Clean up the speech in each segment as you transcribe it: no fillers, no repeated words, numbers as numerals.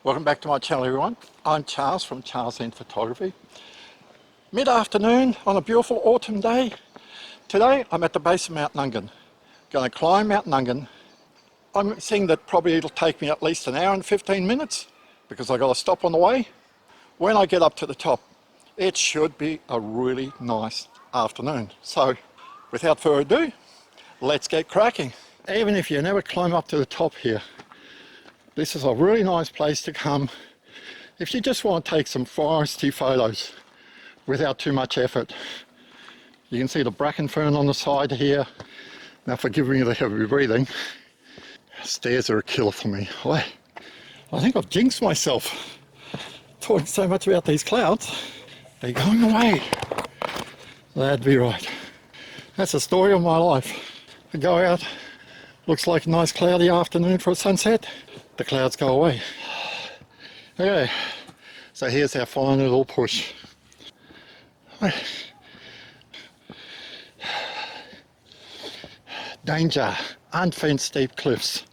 Welcome back to my channel, everyone. I'm Charles from Charles N Photography. Mid-afternoon on a beautiful autumn day. Today I'm at the base of Mount Nungan. Going to climb Mount Nungan. I'm seeing that probably it'll take me at least an hour and 15 minutes because I got to stop on the way. When I get up to the top, it should be a really nice afternoon. So without further ado, let's get cracking. Even if you never climb up to the top here, this is a really nice place to come if you just want to take some foresty photos without too much effort. You can see the bracken fern on the side here. Now forgive me the heavy breathing. Stairs are a killer for me. I think I've jinxed myself talking so much about these clouds. They're going away. That'd be right. That's the story of my life. I go out, looks like a nice cloudy afternoon for a sunset. The clouds go away. Okay, so here's our final little push. Danger, unfenced steep cliffs.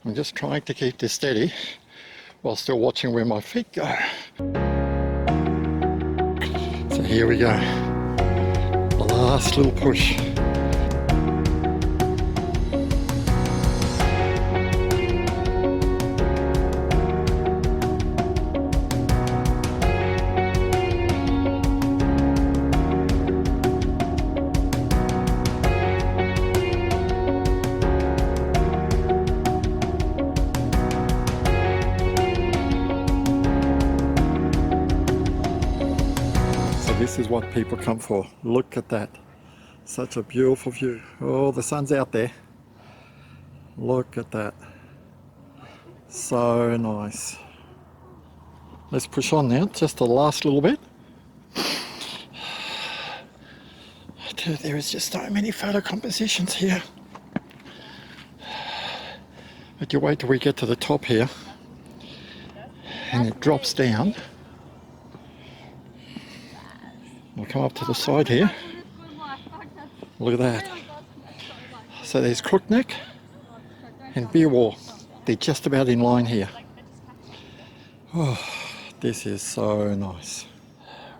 I'm just trying to keep this steady while still watching where my feet go. So here we go, the last little push. This is what people come for. Look at that. Such a beautiful view. Oh, the sun's out there. Look at that. So nice. Let's push on now, just the last little bit. Dude, there is just so many photo compositions here. But you wait till we get to the top here and it drops down. We'll come up to the side here. Look at that. So there's Crookneck and Beerwall. They're just about in line here. Oh, this is so nice.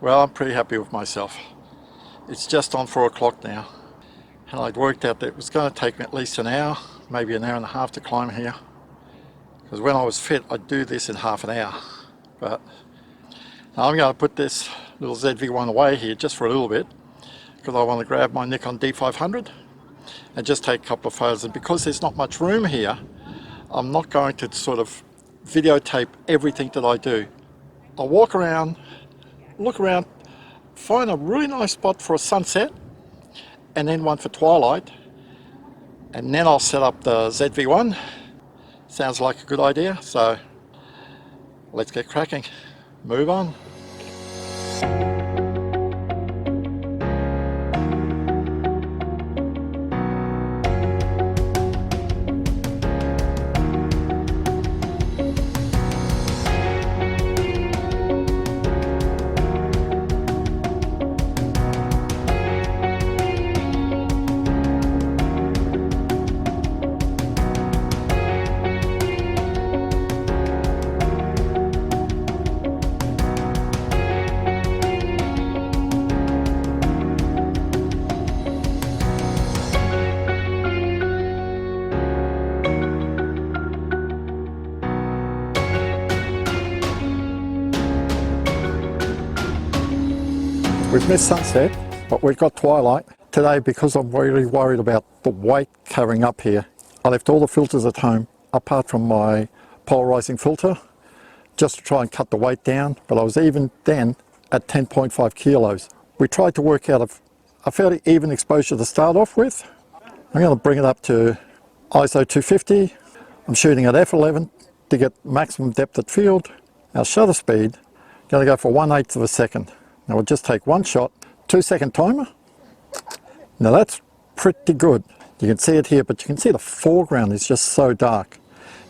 Well, I'm pretty happy with myself. It's just on 4 o'clock now. And I'd worked out that it was going to take me at least an hour, maybe an hour and a half to climb here. Because when I was fit, I'd do this in half an hour. But now I'm going to put this little ZV-1 away here just for a little bit because I want to grab my Nikon D500 and just take a couple of photos. And because there's not much room here, I'm not going to sort of videotape everything that I do. I'll walk around, look around, find a really nice spot for a sunset and then one for twilight, and then I'll set up the ZV-1. Sounds like a good idea, so let's get cracking. Move on. We've missed sunset, but we've got twilight. Today, because I'm really worried about the weight covering up here, I left all the filters at home, apart from my polarizing filter, just to try and cut the weight down, but I was even then at 10.5 kilos. We tried to work out a fairly even exposure to start off with. I'm going to bring it up to ISO 250. I'm shooting at f11 to get maximum depth of field. Our shutter speed, going to go for 1/8 of a second. Now we'll just take one shot, 2-second timer. Now that's pretty good. You can see it here, but you can see the foreground is just so dark.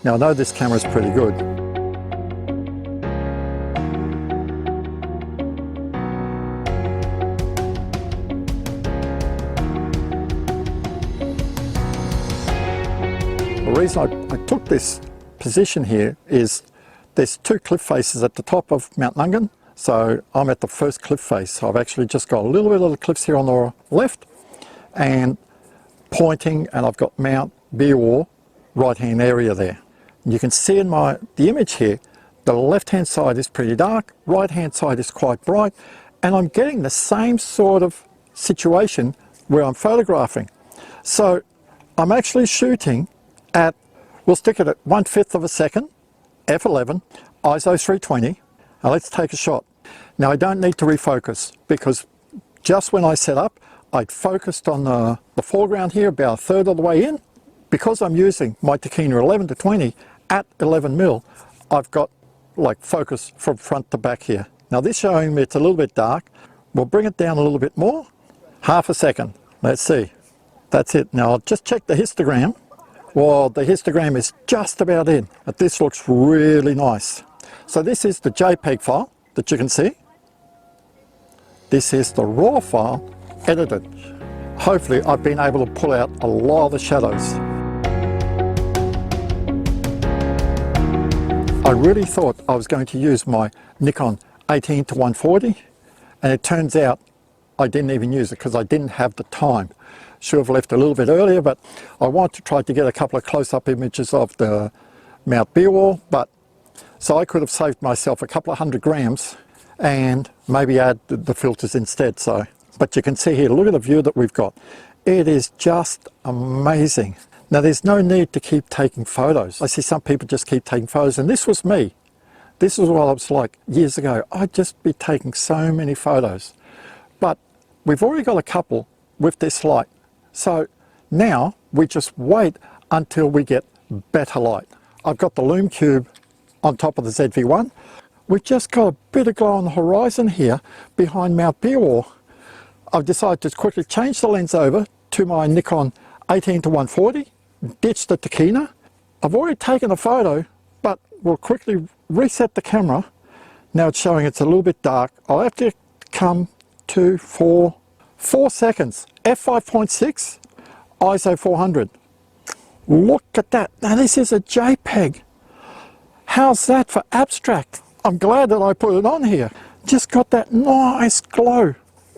Now I know this camera is pretty good. reason I took this position here is there's two cliff faces at the top of Mount Nungan. So I'm at the first cliff face. So I've actually just got a little bit of the cliffs here on the left and pointing, and I've got Mount Beerwah right hand area there. And you can see in the image here, the left hand side is pretty dark, right hand side is quite bright, and I'm getting the same sort of situation where I'm photographing. So I'm actually shooting at, we'll stick it at 1/5 of a second, f11, ISO 320. Now let's take a shot. Now I don't need to refocus because just when I set up, I'd focused on the foreground here about 1/3 of the way in. Because I'm using my Tokina 11-20 at 11mm, I've got like focus from front to back here. Now this showing me it's a little bit dark. We'll bring it down a little bit more. 1/2 second. Let's see. That's it. Now I'll just check the histogram. Well, the histogram is just about in. But this looks really nice. So this is the JPEG file that you can see. This is the RAW file edited. Hopefully I've been able to pull out a lot of the shadows. I really thought I was going to use my Nikon 18-140, and it turns out I didn't even use it because I didn't have the time. Should have left a little bit earlier, but I wanted to try to get a couple of close-up images of the Mount Beerwah, but so I could have saved myself a couple of 100 grams and maybe add the filters instead. So, but you can see here, look at the view that we've got. It is just amazing. Now there's no need to keep taking photos. I see some people just keep taking photos, and this was me. This was what I was like years ago. I'd just be taking so many photos. But we've already got a couple with this light. So now we just wait until we get better light. I've got the Lume Cube on top of the ZV-1. We've just got a bit of glow on the horizon here behind Mount Beerwah. I've decided to quickly change the lens over to my Nikon 18-140, ditch the Tokina. I've already taken a photo, but we'll quickly reset the camera. Now it's showing it's a little bit dark. I'll have to come to 4 seconds, f5.6, ISO 400. Look at that. Now this is a JPEG. How's that for abstract? I'm glad that I put it on here. Just got that nice glow.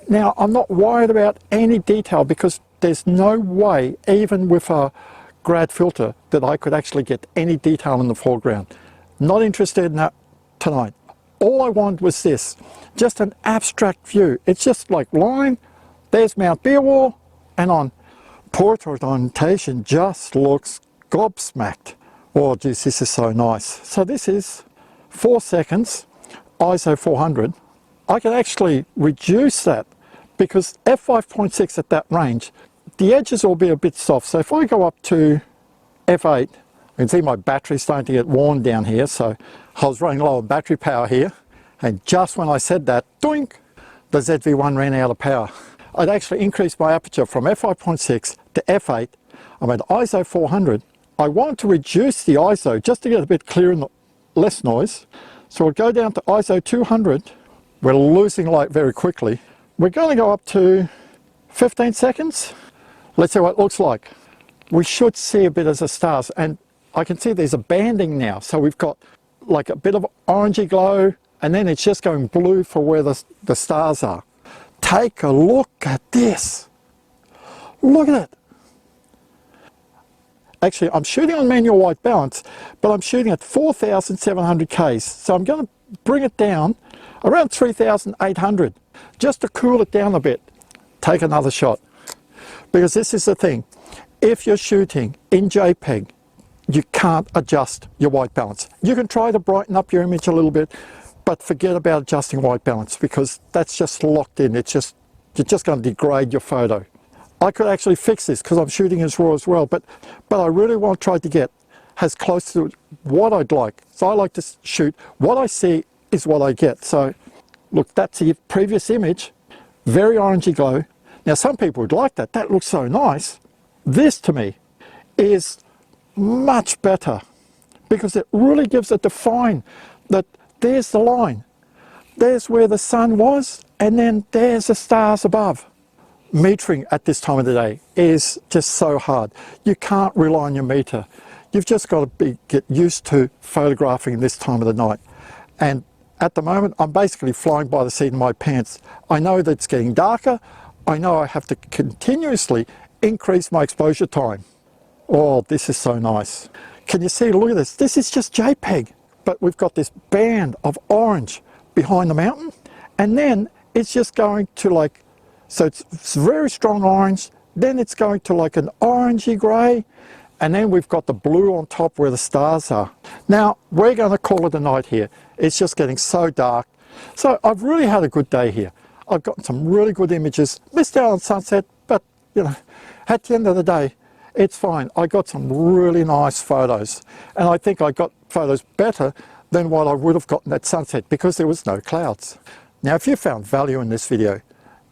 Now I'm not worried about any detail because there's no way, even with a grad filter, that I could actually get any detail in the foreground. Not interested in that tonight. All I want was this, just an abstract view. It's just like line, there's Mount Beerwah, and on portrait orientation just looks gobsmacked. Oh geez, this is so nice. So this is 4 seconds, ISO 400. I can actually reduce that because f5.6 at that range, the edges will be a bit soft. So if I go up to f8, you can see my battery's starting to get worn down here. So I was running low on battery power here. And just when I said that, doink, the ZV-1 ran out of power. I'd actually increased my aperture from f5.6 to f8. I'm at ISO 400. I wanted to reduce the ISO just to get a bit clearer and less noise. So we'll go down to ISO 200. We're losing light very quickly. We're going to go up to 15 seconds. Let's see what it looks like. We should see a bit of the stars, and I can see there's a banding now. So we've got like a bit of orangey glow, and then it's just going blue for where the stars are. Take a look at this. Look at it. Actually, I'm shooting on manual white balance, but I'm shooting at 4,700 Ks. So I'm going to bring it down around 3,800 just to cool it down a bit. Take another shot. Because this is the thing. If you're shooting in JPEG, you can't adjust your white balance. You can try to brighten up your image a little bit, but forget about adjusting white balance because that's just locked in. You're just going to degrade your photo. I could actually fix this because I'm shooting as RAW as well, but I really want to try to get as close to what I'd like. So I like to shoot what I see is what I get. So look, that's the previous image, very orangey glow. Now some people would like that. That looks so nice. This to me is much better because it really gives a define that there's the line, there's where the sun was, and then there's the stars above. Metering at this time of the day is just so hard. You can't rely on your meter. You've just got to get used to photographing this time of the night. And at the moment, I'm basically flying by the seat of my pants. I know that it's getting darker. I know I have to continuously increase my exposure time. Oh, this is so nice. Can you see, look at this. This is just JPEG, but we've got this band of orange behind the mountain. And then it's just going to like, so it's very strong orange. Then it's going to like an orangey grey. And then we've got the blue on top where the stars are. Now, we're going to call it a night here. It's just getting so dark. So I've really had a good day here. I've gotten some really good images. Missed out on sunset, but you know, at the end of the day, it's fine. I got some really nice photos. And I think I got photos better than what I would have gotten at sunset because there was no clouds. Now, if you found value in this video,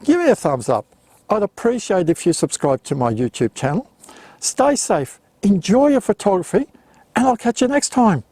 give me a thumbs up. I'd appreciate if you subscribe to my YouTube channel. Stay safe. Enjoy your photography, and I'll catch you next time.